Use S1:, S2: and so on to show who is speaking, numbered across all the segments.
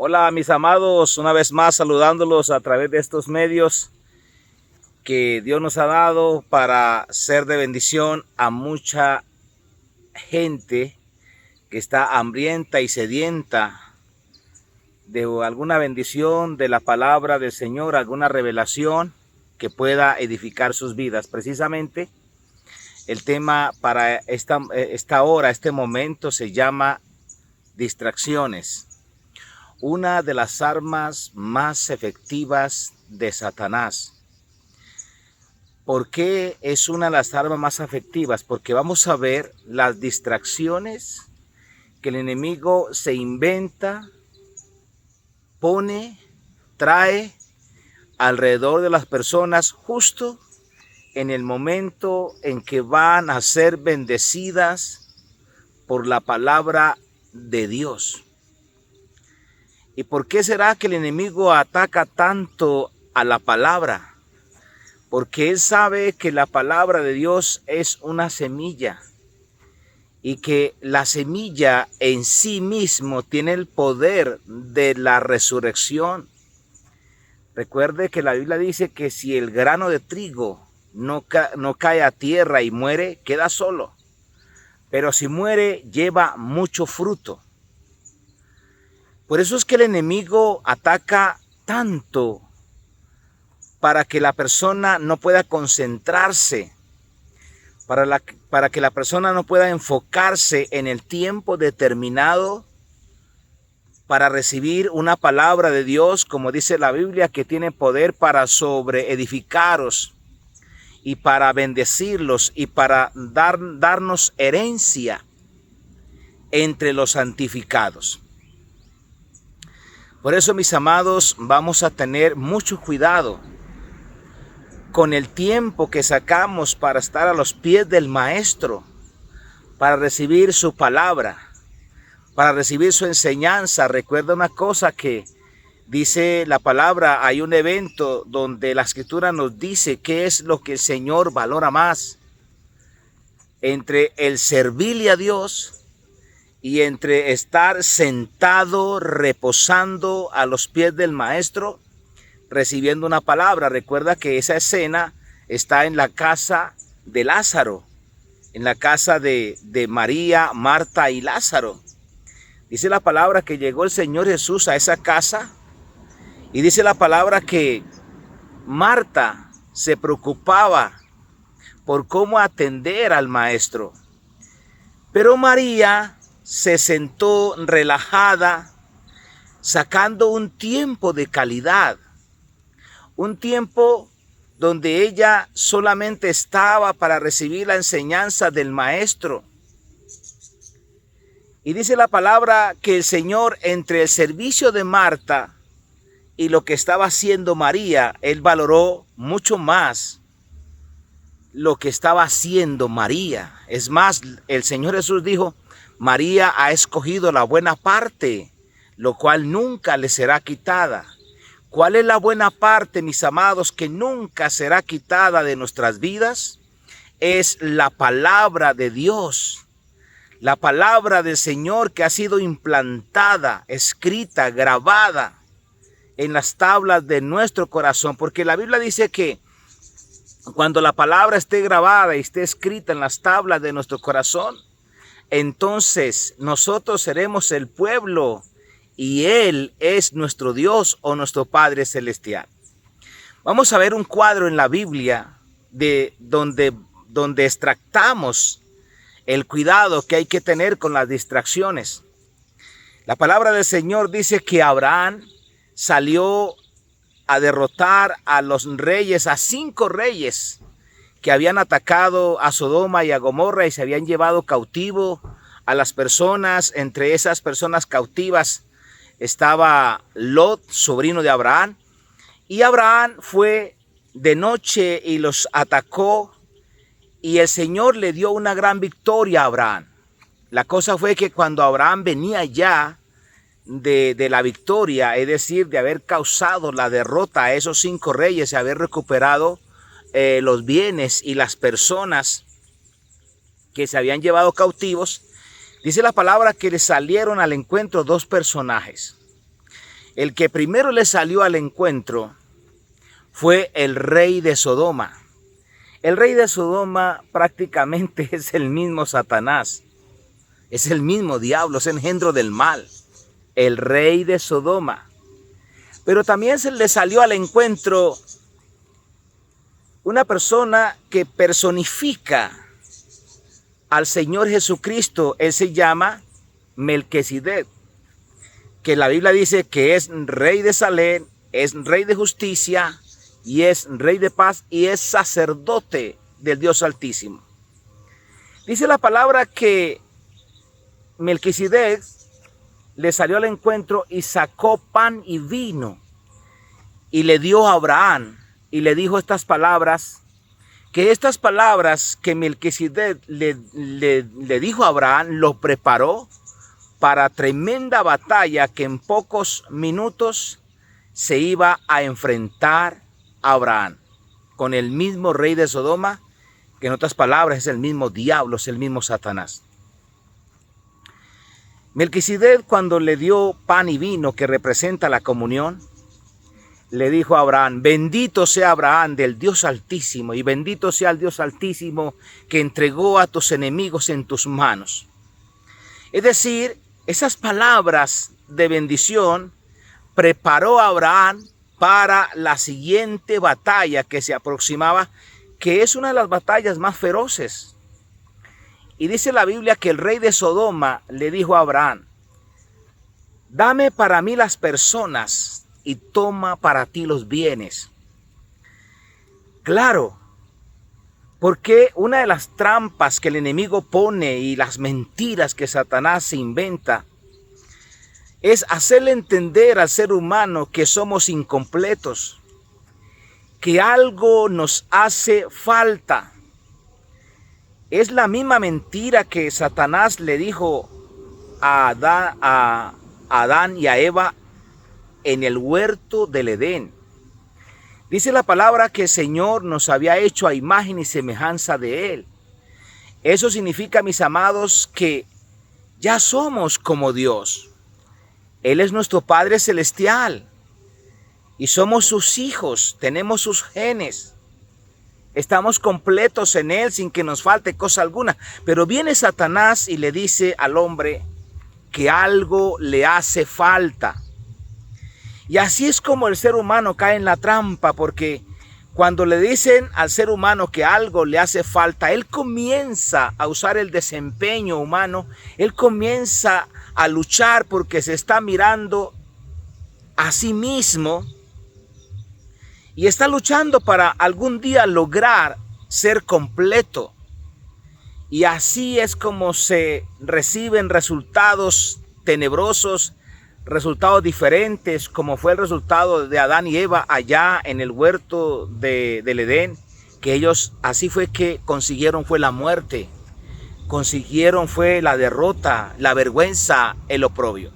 S1: Hola mis amados, una vez más saludándolos a través de estos medios que Dios nos ha dado para ser de bendición a mucha gente que está hambrienta y sedienta de alguna bendición de la palabra del Señor, alguna revelación que pueda edificar sus vidas. Precisamente el tema para esta hora, este momento se llama distracciones. Una de las armas más efectivas de Satanás. ¿Por qué es una de las armas más efectivas? Porque vamos a ver las distracciones que el enemigo se inventa, pone, trae alrededor de las personas justo en el momento en que van a ser bendecidas por la palabra de Dios. ¿Y por qué será que el enemigo ataca tanto a la palabra? Porque él sabe que la palabra de Dios es una semilla y que la semilla en sí mismo tiene el poder de la resurrección. Recuerde que la Biblia dice que si el grano de trigo no cae a tierra y muere, queda solo. Pero si muere, lleva mucho fruto. Por eso es que el enemigo ataca tanto para que la persona no pueda concentrarse, para que la persona no pueda enfocarse en el tiempo determinado para recibir una palabra de Dios, como dice la Biblia, que tiene poder para sobreedificaros y para bendecirlos y para darnos herencia entre los santificados. Por eso, mis amados, vamos a tener mucho cuidado con el tiempo que sacamos para estar a los pies del Maestro, para recibir su palabra, para recibir su enseñanza. Recuerda una cosa que dice la palabra, hay un evento donde la Escritura nos dice qué es lo que el Señor valora más entre el servirle a Dios y entre estar sentado, reposando a los pies del Maestro, recibiendo una palabra. Recuerda que esa escena está en la casa de Lázaro, en la casa de María, Marta y Lázaro. Dice la palabra que llegó el Señor Jesús a esa casa y dice la palabra que Marta se preocupaba por cómo atender al Maestro. Pero María se sentó relajada, sacando un tiempo de calidad, un tiempo donde ella solamente estaba para recibir la enseñanza del Maestro. Y dice la palabra que el Señor, entre el servicio de Marta y lo que estaba haciendo María, Él valoró mucho más lo que estaba haciendo María. Es más, el Señor Jesús dijo, María ha escogido la buena parte, lo cual nunca le será quitada. ¿Cuál es la buena parte, mis amados, que nunca será quitada de nuestras vidas? Es la palabra de Dios, la palabra del Señor que ha sido implantada, escrita, grabada en las tablas de nuestro corazón. Porque la Biblia dice que cuando la palabra esté grabada y esté escrita en las tablas de nuestro corazón, entonces nosotros seremos el pueblo y Él es nuestro Dios o nuestro Padre Celestial. Vamos a ver un cuadro en la Biblia de donde extractamos el cuidado que hay que tener con las distracciones. La palabra del Señor dice que Abraham salió a derrotar a los reyes, a 5 reyes que habían atacado a Sodoma y a Gomorra y se habían llevado cautivo a las personas. Entre esas personas cautivas estaba Lot, sobrino de Abraham, y Abraham fue de noche y los atacó y el Señor le dio una gran victoria a Abraham. La cosa fue que cuando Abraham venía ya de la victoria, es decir, de haber causado la derrota a esos 5 reyes y haber recuperado los bienes y las personas que se habían llevado cautivos, dice la palabra que le salieron al encuentro 2 personajes. El que primero le salió al encuentro fue el rey de Sodoma. El rey de Sodoma prácticamente es el mismo Satanás. Es el mismo diablo, es engendro del mal. El rey de Sodoma. Pero también se le salió al encuentro una persona que personifica al Señor Jesucristo. Él se llama Melquisedec, que la Biblia dice que es rey de Salem, es rey de justicia y es rey de paz y es sacerdote del Dios Altísimo. Dice la palabra que Melquisedec le salió al encuentro y sacó pan y vino y le dio a Abraham y le dijo estas palabras, que estas palabras que Melquisedec le dijo a Abraham, lo preparó para tremenda batalla que en pocos minutos se iba a enfrentar a Abraham con el mismo rey de Sodoma, que en otras palabras es el mismo diablo, es el mismo Satanás. Melquisedec, cuando le dio pan y vino, que representa la comunión, le dijo a Abraham: bendito sea Abraham del Dios Altísimo, y bendito sea el Dios Altísimo que entregó a tus enemigos en tus manos. Es decir, esas palabras de bendición preparó a Abraham para la siguiente batalla que se aproximaba, que es una de las batallas más feroces. Y dice la Biblia que el rey de Sodoma le dijo a Abraham: dame para mí las personas y toma para ti los bienes. Claro, porque una de las trampas que el enemigo pone y las mentiras que Satanás se inventa es hacerle entender al ser humano que somos incompletos, que algo nos hace falta. Es la misma mentira que Satanás le dijo a Adán y a Eva en el huerto del Edén. Dice la palabra que el Señor nos había hecho a imagen y semejanza de Él. Eso significa, mis amados, que ya somos como Dios. Él es nuestro Padre Celestial y somos sus hijos, tenemos sus genes. Estamos completos en Él sin que nos falte cosa alguna. Pero viene Satanás y le dice al hombre que algo le hace falta. Y así es como el ser humano cae en la trampa, porque cuando le dicen al ser humano que algo le hace falta, él comienza a usar el desempeño humano, él comienza a luchar porque se está mirando a sí mismo y está luchando para algún día lograr ser completo. Y así es como se reciben resultados tenebrosos, resultados diferentes, como fue el resultado de Adán y Eva allá en el huerto del Edén, que ellos así fue que consiguieron fue la muerte, consiguieron fue la derrota, la vergüenza, el oprobio.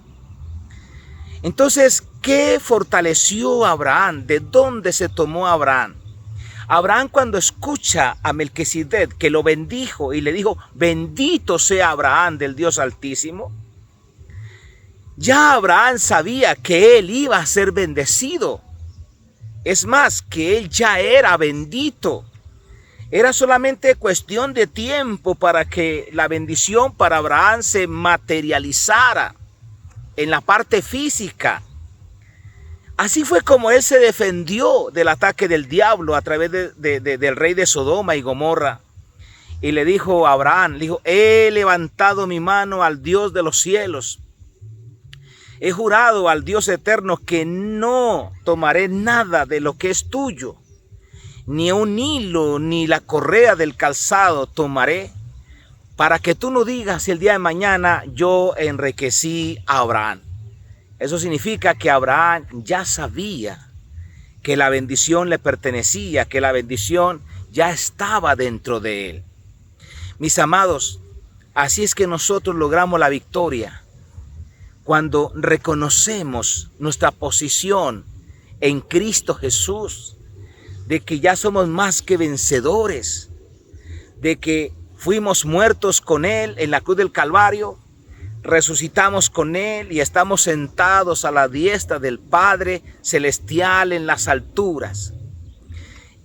S1: Entonces, ¿qué fortaleció a Abraham? ¿De dónde se tomó a Abraham? Abraham, cuando escucha a Melquisedec que lo bendijo y le dijo: bendito sea Abraham del Dios Altísimo, ya Abraham sabía que él iba a ser bendecido. Es más, que él ya era bendito. Era solamente cuestión de tiempo para que la bendición para Abraham se materializara en la parte física. Así fue como él se defendió del ataque del diablo a través del rey de Sodoma y Gomorra. Y le dijo a Abraham, le dijo: he levantado mi mano al Dios de los cielos. He jurado al Dios eterno que no tomaré nada de lo que es tuyo, ni un hilo, ni la correa del calzado tomaré, para que tú no digas el día de mañana: yo enriquecí a Abraham. Eso significa que Abraham ya sabía que la bendición le pertenecía, que la bendición ya estaba dentro de él. Mis amados, así es que nosotros logramos la victoria cuando reconocemos nuestra posición en Cristo Jesús, de que ya somos más que vencedores, de que fuimos muertos con Él en la cruz del Calvario, resucitamos con Él y estamos sentados a la diestra del Padre Celestial en las alturas.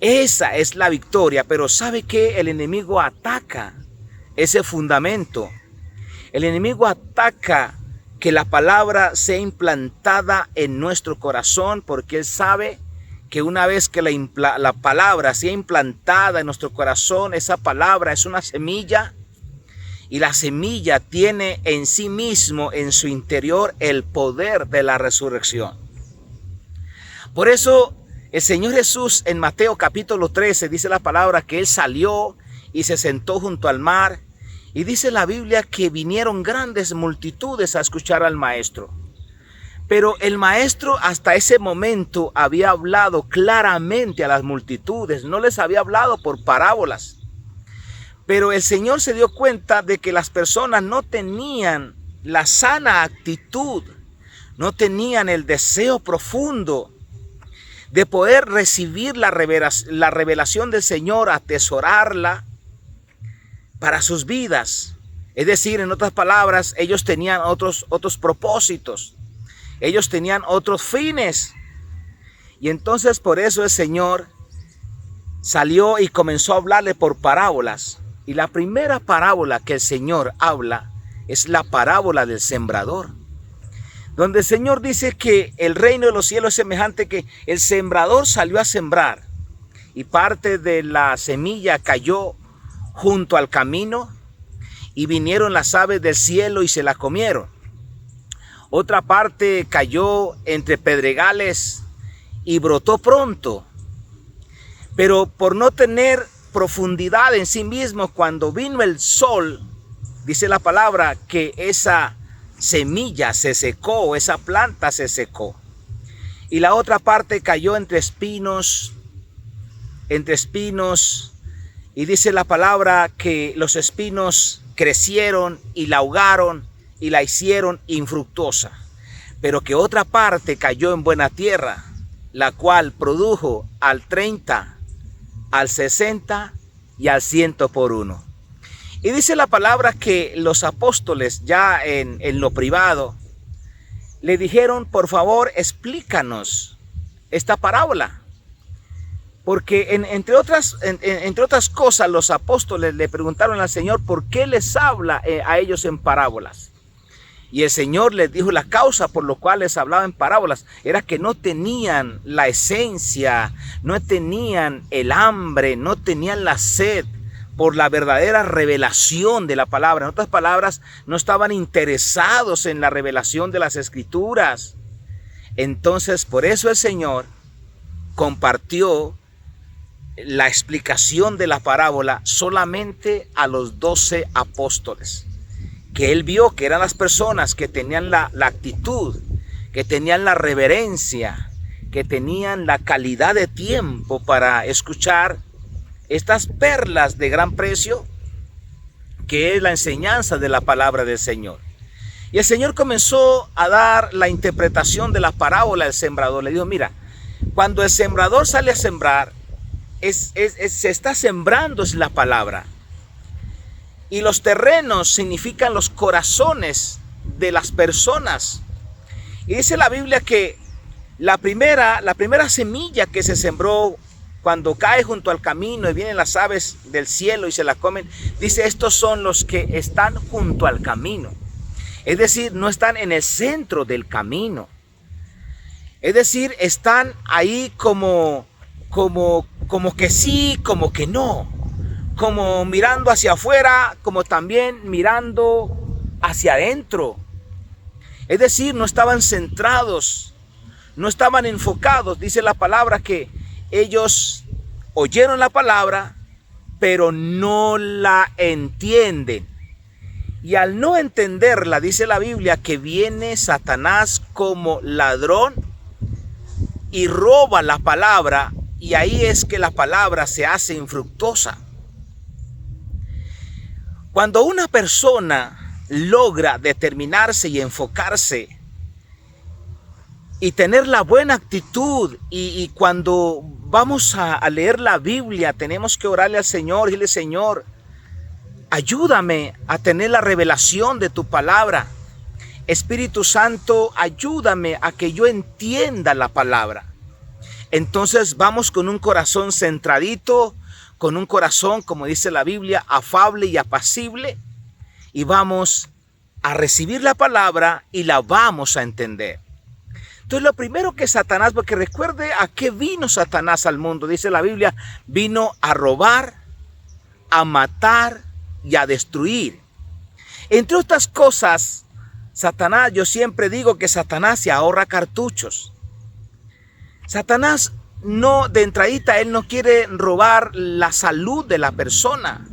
S1: Esa es la victoria, pero ¿sabe qué? El enemigo ataca ese fundamento. El enemigo ataca que la palabra sea implantada en nuestro corazón, porque Él sabe que una vez que la palabra sea implantada en nuestro corazón, esa palabra es una semilla, y la semilla tiene en sí mismo, en su interior, el poder de la resurrección. Por eso el Señor Jesús en Mateo capítulo 13 dice la palabra que Él salió y se sentó junto al mar, y dice la Biblia que vinieron grandes multitudes a escuchar al Maestro. Pero el Maestro hasta ese momento había hablado claramente a las multitudes, no les había hablado por parábolas. Pero el Señor se dio cuenta de que las personas no tenían la sana actitud, no tenían el deseo profundo de poder recibir la revelación del Señor, atesorarla para sus vidas. Es decir, en otras palabras, ellos tenían otros propósitos. Ellos tenían otros fines. Y entonces por eso el Señor salió y comenzó a hablarle por parábolas. Y la primera parábola que el Señor habla es la parábola del sembrador, donde el Señor dice que el reino de los cielos es semejante que el sembrador salió a sembrar y parte de la semilla cayó junto al camino y vinieron las aves del cielo y se la comieron. Otra parte cayó entre pedregales y brotó pronto, pero por no tener profundidad en sí mismo, cuando vino el sol, dice la palabra que esa semilla se secó, esa planta se secó. Y la otra parte cayó entre espinos, y dice la palabra que los espinos crecieron y la ahogaron y la hicieron infructuosa. Pero que otra parte cayó en buena tierra, la cual produjo al 30, al 60 y al 100 por uno. Y dice la palabra que los apóstoles ya en lo privado le dijeron: por favor, explícanos esta parábola. Porque entre otras cosas, los apóstoles le preguntaron al Señor por qué les habla a ellos en parábolas. Y el Señor les dijo la causa por lo cual les hablaba en parábolas. Era que no tenían la esencia, no tenían el hambre, no tenían la sed por la verdadera revelación de la palabra. En otras palabras, no estaban interesados en la revelación de las Escrituras. Entonces, por eso el Señor compartió la explicación de la parábola solamente a los 12 apóstoles, que Él vio que eran las personas que tenían la actitud, que tenían la reverencia, que tenían la calidad de tiempo para escuchar estas perlas de gran precio, que es la enseñanza de la palabra del Señor. Y el Señor comenzó a dar la interpretación de la parábola del sembrador. Le dijo: mira, cuando el sembrador sale a sembrar, se está sembrando es la palabra. Y los terrenos significan los corazones de las personas. Y dice la Biblia que la primera semilla que se sembró, cuando cae junto al camino y vienen las aves del cielo y se la comen, dice: estos son los que están junto al camino. Es decir, no están en el centro del camino. Es decir, están ahí como que sí, como que no. Como mirando hacia afuera, como también mirando hacia adentro. Es decir, no estaban centrados, no estaban enfocados. Dice la palabra que ellos oyeron la palabra, pero no la entienden. Y al no entenderla, dice la Biblia que viene Satanás como ladrón y roba la palabra, y ahí es que la palabra se hace infructuosa. Cuando una persona logra determinarse y enfocarse y tener la buena actitud, y cuando vamos a leer la Biblia tenemos que orarle al Señor y decirle: Señor, ayúdame a tener la revelación de tu palabra, Espíritu Santo, ayúdame a que yo entienda la palabra. Entonces vamos con un corazón centradito, con un corazón, como dice la Biblia, afable y apacible, y vamos a recibir la palabra y la vamos a entender. Entonces lo primero que Satanás, porque recuerde a qué vino Satanás al mundo, dice la Biblia, vino a robar, a matar y a destruir. Entre otras cosas, Satanás, yo siempre digo que Satanás se ahorra cartuchos. Satanás no, de entradita, él no quiere robar la salud de la persona.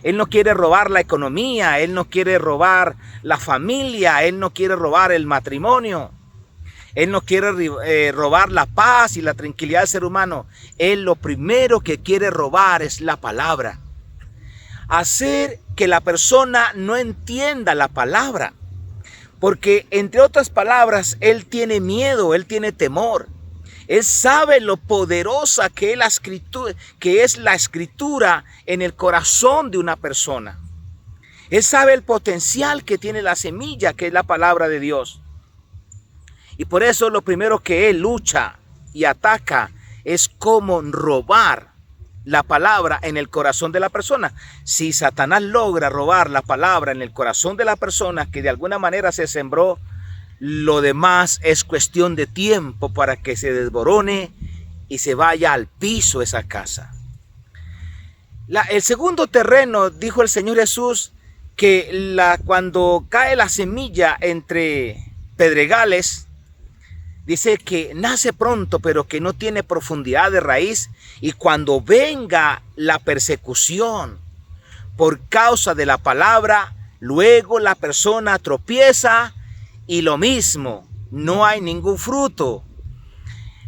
S1: Él no quiere robar la economía, él no quiere robar la familia, él no quiere robar el matrimonio. Él no quiere robar la paz y la tranquilidad del ser humano. Él lo primero que quiere robar es la palabra. Hacer que la persona no entienda la palabra. Porque entre otras palabras, él tiene miedo, él tiene temor. Él sabe lo poderosa que es la escritura en el corazón de una persona. Él sabe el potencial que tiene la semilla, que es la palabra de Dios. Y por eso lo primero que él lucha y ataca es cómo robar la palabra en el corazón de la persona. Si Satanás logra robar la palabra en el corazón de la persona que de alguna manera se sembró, lo demás es cuestión de tiempo para que se desborone y se vaya al piso esa casa. El segundo terreno, dijo el Señor Jesús, que cuando cae la semilla entre pedregales, dice que nace pronto, pero que no tiene profundidad de raíz. Y cuando venga la persecución por causa de la palabra, luego la persona tropieza y lo mismo, no hay ningún fruto.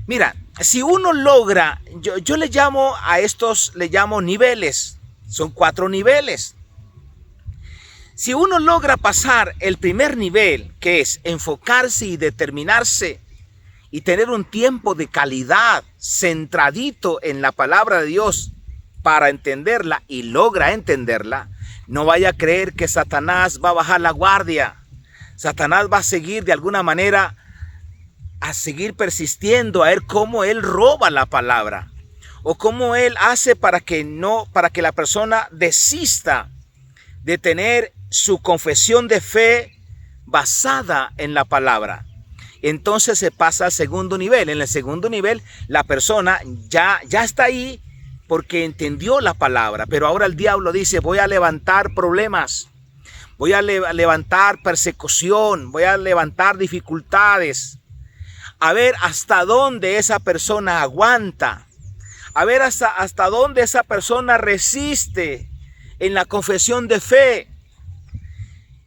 S1: Mira, si uno logra, yo le llamo a estos, le llamo niveles. Son 4 niveles. Si uno logra pasar el primer nivel, que es enfocarse y determinarse, y tener un tiempo de calidad centradito en la palabra de Dios para entenderla y logra entenderla, no vaya a creer que Satanás va a bajar la guardia. Satanás va a seguir de alguna manera, a seguir persistiendo a ver cómo él roba la palabra o cómo él hace para que la persona desista de tener su confesión de fe basada en la palabra. Entonces se pasa al segundo nivel. En el segundo nivel la persona ya está ahí porque entendió la palabra. Pero ahora el diablo dice, voy a levantar problemas, voy a levantar persecución, voy a levantar dificultades. A ver hasta dónde esa persona aguanta. A ver hasta dónde esa persona resiste en la confesión de fe.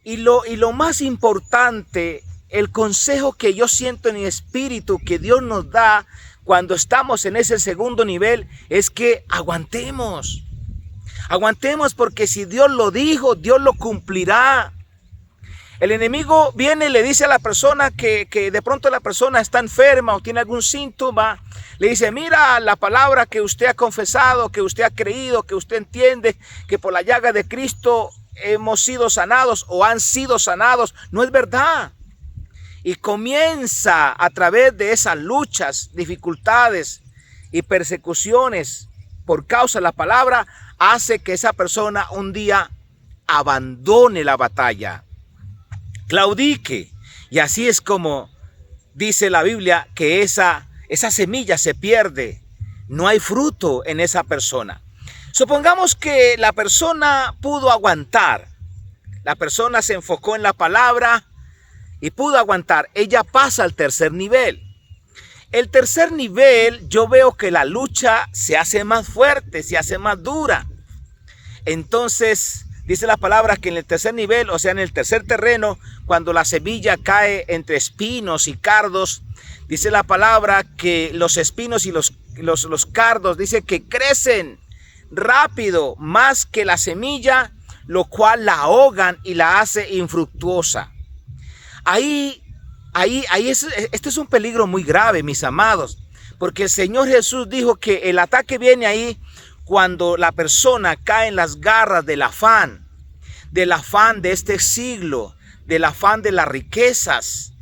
S1: Y lo más importante, el consejo que yo siento en mi espíritu que Dios nos da cuando estamos en ese segundo nivel es que aguantemos. Aguantemos porque si Dios lo dijo, Dios lo cumplirá. El enemigo viene y le dice a la persona que de pronto la persona está enferma o tiene algún síntoma. Le dice, mira la palabra que usted ha confesado, que usted ha creído, que usted entiende que por la llaga de Cristo hemos sido sanados o han sido sanados. No es verdad. Y comienza a través de esas luchas, dificultades y persecuciones por causa de la palabra, hace que esa persona un día abandone la batalla, claudique. Y así es como dice la Biblia que esa semilla se pierde. No hay fruto en esa persona. Supongamos que la persona pudo aguantar. La persona se enfocó en la palabra y pudo aguantar. Ella pasa al tercer nivel. El tercer nivel, yo veo que la lucha se hace más fuerte, se hace más dura. Entonces, dice la palabra que en el tercer nivel, o sea, en el tercer terreno, cuando la semilla cae entre espinos y cardos, dice la palabra que los espinos y los cardos, dice que crecen rápido más que la semilla, lo cual la ahogan y la hace infructuosa. Este es un peligro muy grave, mis amados, porque el Señor Jesús dijo que el ataque viene ahí cuando la persona cae en las garras del afán de este siglo, del afán de las riquezas,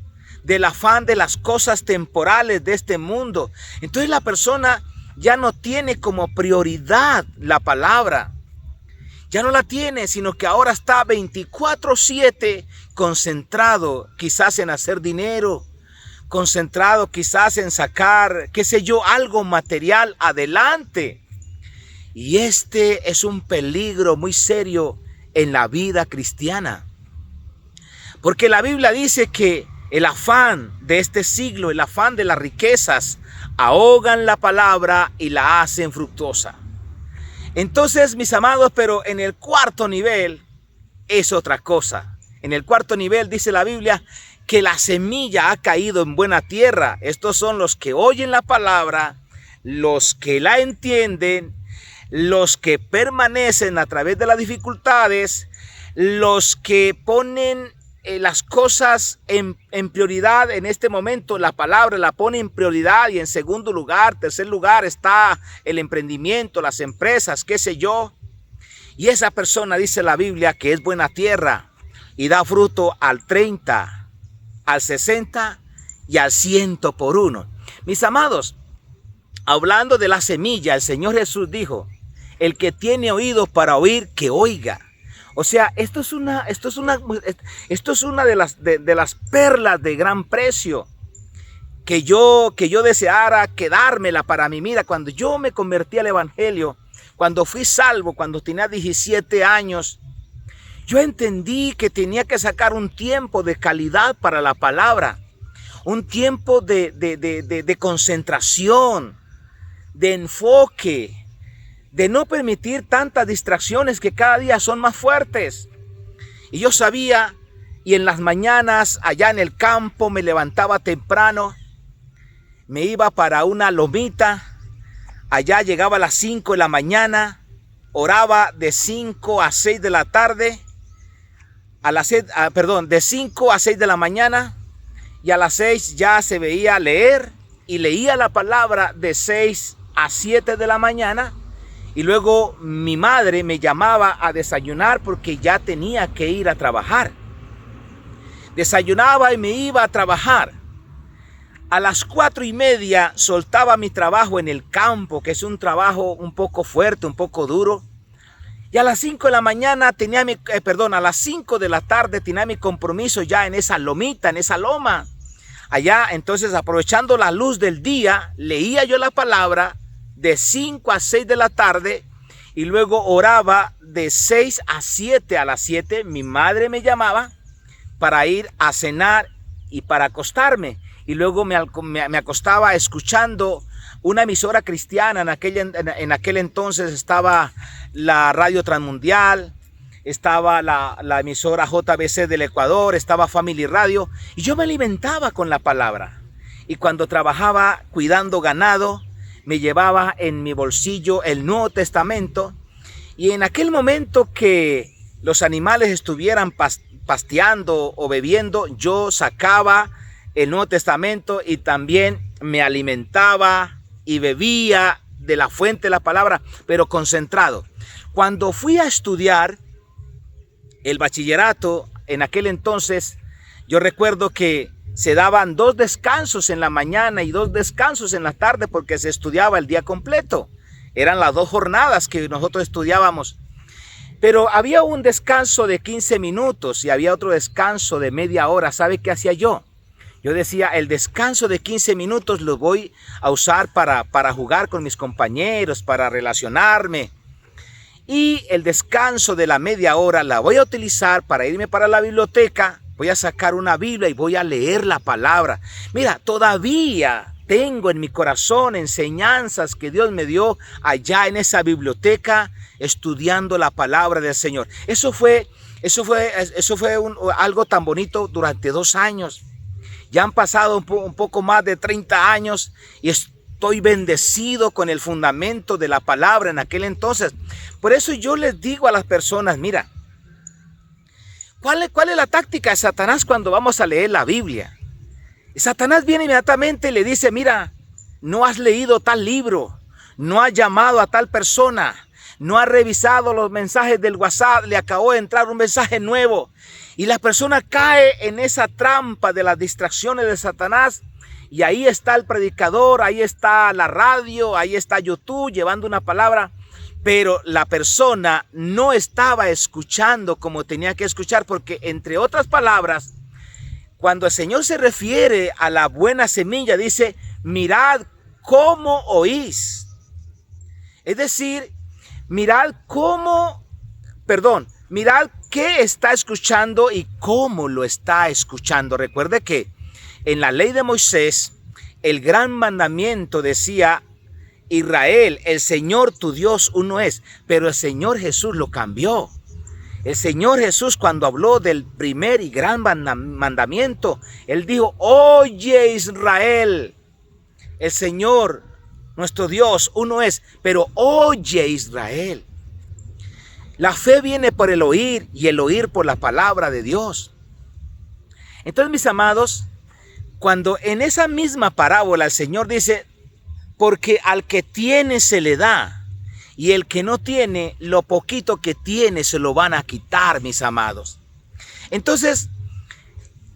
S1: del afán de las cosas temporales de este mundo. Entonces la persona ya no tiene como prioridad la palabra. Ya no la tiene, sino que ahora está 24/7 concentrado quizás en hacer dinero, concentrado quizás en sacar, qué sé yo, algo material adelante. Y este es un peligro muy serio en la vida cristiana. Porque la Biblia dice que el afán de este siglo, el afán de las riquezas, ahogan la palabra y la hacen fructuosa. Entonces, mis amados, pero en el cuarto nivel es otra cosa. En el cuarto nivel dice la Biblia que la semilla ha caído en buena tierra. Estos son los que oyen la palabra, los que la entienden, los que permanecen a través de las dificultades, los que ponen las cosas en prioridad en este momento. La palabra la pone en prioridad, y en segundo lugar, tercer lugar está el emprendimiento, las empresas, qué sé yo. Y esa persona, dice la Biblia, que es buena tierra y da fruto al 30, al 60 y al 100 por uno. Mis amados, hablando de la semilla, el Señor Jesús dijo: el que tiene oídos para oír, que oiga. O sea, esto es una de las perlas de gran precio que yo deseara quedármela para mí. Mira, cuando yo me convertí al evangelio, cuando fui salvo, cuando tenía 17 años, yo entendí que tenía que sacar un tiempo de calidad para la palabra, un tiempo de concentración, de enfoque, de no permitir tantas distracciones que cada día son más fuertes. Y yo sabía, y en las mañanas allá en el campo me levantaba temprano, me iba para una lomita, allá llegaba a las 5 de la mañana, oraba de 5 a 6 de la tarde, de 5 a 6 de la mañana, y a las 6 ya se veía leer, y leía la palabra de 6 a 7 de la mañana. Y luego mi madre me llamaba a desayunar porque ya tenía que ir a trabajar. Desayunaba y me iba a trabajar. A las 4:30 soltaba mi trabajo en el campo, que es un trabajo un poco fuerte, un poco duro. Y a las 5 de la mañana a las 5 de la tarde tenía mi compromiso ya en esa lomita, en esa loma. Allá, entonces, aprovechando la luz del día, leía yo la palabra de 5 a 6 de la tarde, y luego oraba de 6 a 7. A las 7 mi madre me llamaba para ir a cenar y para acostarme, y luego me acostaba escuchando una emisora cristiana. En aquel entonces estaba la Radio Transmundial, estaba la emisora JBC del Ecuador, estaba Family Radio, y yo me alimentaba con la palabra. Y cuando trabajaba cuidando ganado, me llevaba en mi bolsillo el Nuevo Testamento, y en aquel momento que los animales estuvieran pasteando o bebiendo, yo sacaba el Nuevo Testamento y también me alimentaba y bebía de la fuente de la palabra, pero concentrado. Cuando fui a estudiar el bachillerato, en aquel entonces, yo recuerdo que se daban 2 descansos en la mañana y 2 descansos en la tarde, porque se estudiaba el día completo. Eran las 2 jornadas que nosotros estudiábamos. Pero había un descanso de 15 minutos y había otro descanso de media hora. ¿Sabe qué hacía yo? Yo decía, el descanso de 15 minutos lo voy a usar para jugar con mis compañeros, para relacionarme. Y el descanso de la media hora la voy a utilizar para irme para la biblioteca. Voy a sacar una Biblia y voy a leer la palabra. Mira, todavía tengo en mi corazón enseñanzas que Dios me dio allá en esa biblioteca, estudiando la palabra del Señor. Eso fue algo tan bonito durante 2 años. Ya han pasado un poco más de 30 años y estoy bendecido con el fundamento de la palabra en aquel entonces. Por eso yo les digo a las personas, mira, ¿cuál es la táctica de Satanás cuando vamos a leer la Biblia? Y Satanás viene inmediatamente y le dice, mira, no has leído tal libro, no has llamado a tal persona, no ha revisado los mensajes del WhatsApp, le acabó de entrar un mensaje nuevo y la persona cae en esa trampa de las distracciones de Satanás. Y ahí está el predicador, ahí está la radio, ahí está YouTube llevando una palabra, pero la persona no estaba escuchando como tenía que escuchar, porque entre otras palabras, cuando el Señor se refiere a la buena semilla, dice, mirad cómo oís. Es decir, mirad qué está escuchando y cómo lo está escuchando. Recuerde que en la ley de Moisés, el gran mandamiento decía, Israel, el Señor tu Dios uno es, pero el Señor Jesús lo cambió. El Señor Jesús, cuando habló del primer y gran mandamiento, Él dijo, oye Israel, el Señor, nuestro Dios uno es, pero oye Israel. La fe viene por el oír y el oír por la palabra de Dios. Entonces, mis amados, cuando en esa misma parábola el Señor dice, porque al que tiene se le da, y el que no tiene, lo poquito que tiene se lo van a quitar, mis amados. Entonces,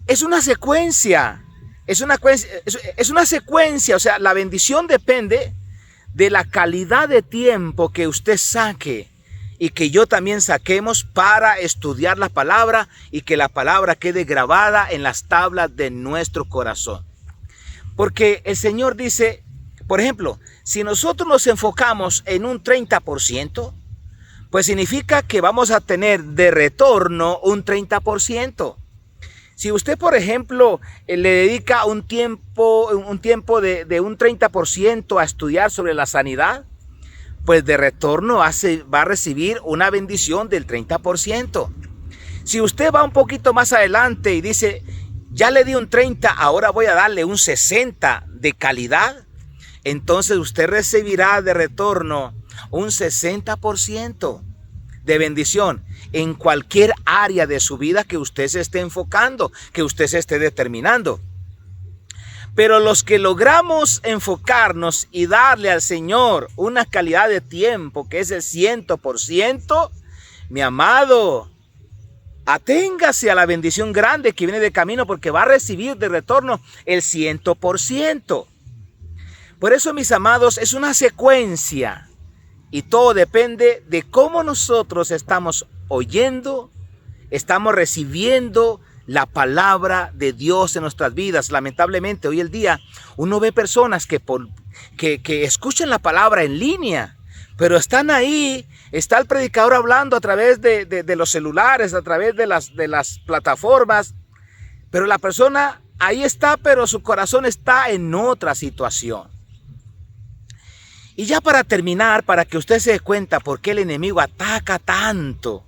S1: es una secuencia, o sea, la bendición depende de la calidad de tiempo que usted saque y que yo también saquemos para estudiar la palabra y que la palabra quede grabada en las tablas de nuestro corazón. Porque el Señor dice, por ejemplo, si nosotros nos enfocamos en un 30%, pues significa que vamos a tener de retorno un 30%. Si usted, por ejemplo, le dedica un tiempo de un 30% a estudiar sobre la sanidad, pues de retorno va a recibir una bendición del 30%. Si usted va un poquito más adelante y dice, ya le di un 30, ahora voy a darle un 60 de calidad, entonces usted recibirá de retorno un 60% de bendición en cualquier área de su vida que usted se esté enfocando, que usted se esté determinando. Pero los que logramos enfocarnos y darle al Señor una calidad de tiempo que es el 100%, mi amado, aténgase a la bendición grande que viene de camino, porque va a recibir de retorno el 100%. Por eso, mis amados, es una secuencia y todo depende de cómo nosotros estamos oyendo, estamos recibiendo la palabra de Dios en nuestras vidas. Lamentablemente, hoy el día uno ve personas que escuchan la palabra en línea, pero están ahí, está el predicador hablando a través de los celulares, a través de las plataformas, pero la persona ahí está, pero su corazón está en otra situación. Y ya para terminar, para que usted se dé cuenta por qué el enemigo ataca tanto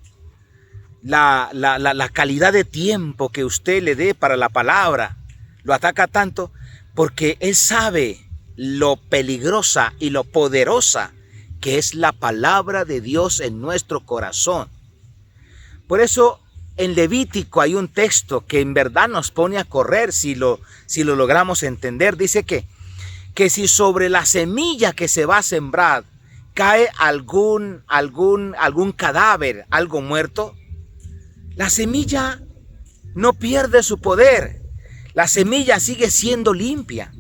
S1: la calidad de tiempo que usted le dé para la palabra, lo ataca tanto porque él sabe lo peligrosa y lo poderosa que es la palabra de Dios en nuestro corazón. Por eso en Levítico hay un texto que en verdad nos pone a correr si lo logramos entender. Dice que si sobre la semilla que se va a sembrar cae algún cadáver, algo muerto, la semilla no pierde su poder. La semilla sigue siendo limpia.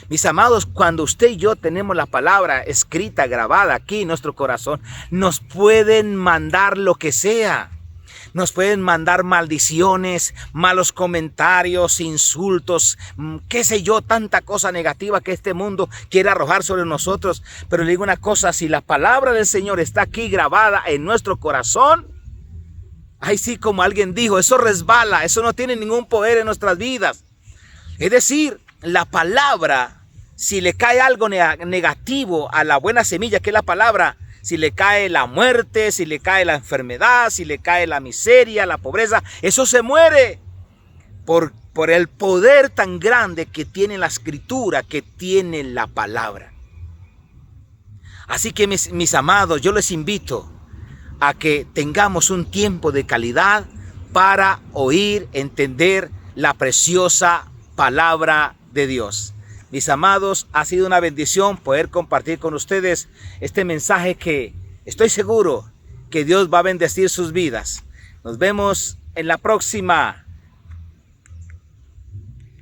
S1: Mis amados, cuando usted y yo tenemos la palabra escrita, grabada aquí en nuestro corazón, nos pueden mandar lo que sea. Nos pueden mandar maldiciones, malos comentarios, insultos, qué sé yo, tanta cosa negativa que este mundo quiere arrojar sobre nosotros. Pero le digo una cosa, si la palabra del Señor está aquí grabada en nuestro corazón, ahí sí, como alguien dijo, eso resbala, eso no tiene ningún poder en nuestras vidas. Es decir, la palabra, si le cae algo negativo a la buena semilla, que es la palabra, si le cae la muerte, si le cae la enfermedad, si le cae la miseria, la pobreza, eso se muere por el poder tan grande que tiene la escritura, que tiene la palabra. Así que mis amados, yo les invito a que tengamos un tiempo de calidad para oír, entender la preciosa palabra de Dios. Mis amados, ha sido una bendición poder compartir con ustedes este mensaje que Estoy seguro que Dios va a bendecir sus vidas. Nos vemos en la próxima.